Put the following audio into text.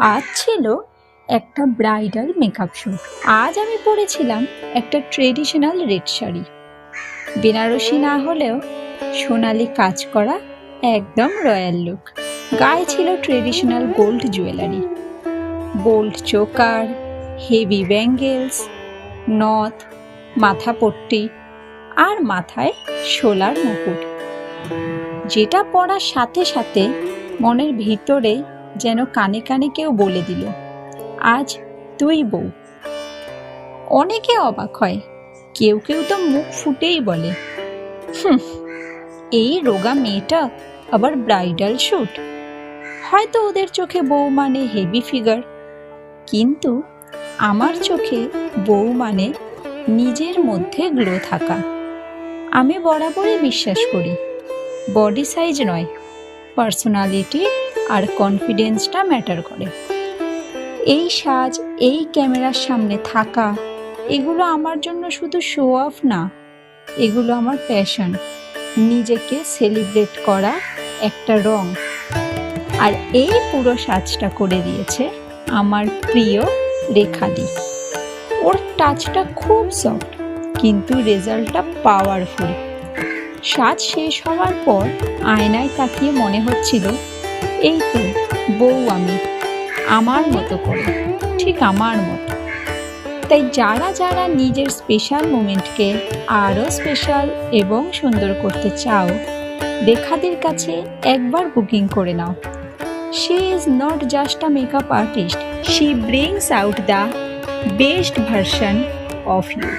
আজ ছিল একটা ব্রাইডাল মেকআপ শুট। আজ আমি পরেছিলাম একটা ট্রেডিশনাল রেড শাড়ি, বেনারসি না হলেও সোনালি কাজ করা, একদম রয়্যাল লুক। গায়ে ছিল traditional gold jewellery, bold choker, heavy bangles, নথ, মাথা পট্টি আর মাথায় শোলার মুকুট, যেটা পরার সাথে সাথে মনের ভিতরে যেন কানে কানে কেউ বলে দিল, আজ তুই বউ। অনেকে অবাক হয়, কেউ কেউ তো মুখ ফুটেই বলে, এই রোগা মেয়েটা আবার ব্রাইডাল শুট। হয়তো ওদের চোখে বউ মানে হেভি ফিগার, কিন্তু আমার চোখে বউ মানে নিজের মধ্যে গ্লো থাকা। আমি বরাবরই বিশ্বাস করি, বডি সাইজ নয়, পার্সোনালিটি আর কনফিডেন্সটা ম্যাটার করে। এই সাজ, এই ক্যামেরার সামনে থাকা, এগুলো আমার জন্য শুধু শো অফ না, এগুলো আমার প্যাশন, নিজেকে সেলিব্রেট করা একটা রং। আর এই পুরো সাজটা করে দিয়েছে আমার প্রিয় রেখাদি। ওর টাচটা খুব সফট, কিন্তু রেজাল্টটা পাওয়ারফুল। সাজ শেষ হওয়ার পর আয়নায় তাকিয়ে মনে হচ্ছিল, এই তো বউ আমি, আমার মতো করে, ঠিক আমার মতো। তাই যারা যারা নিজের স্পেশাল মোমেন্টকে আরও স্পেশাল এবং সুন্দর করতে চাও, রেখাদির কাছে একবার বুকিং করে নাও। She is not just a makeup artist, she brings out the best version of you.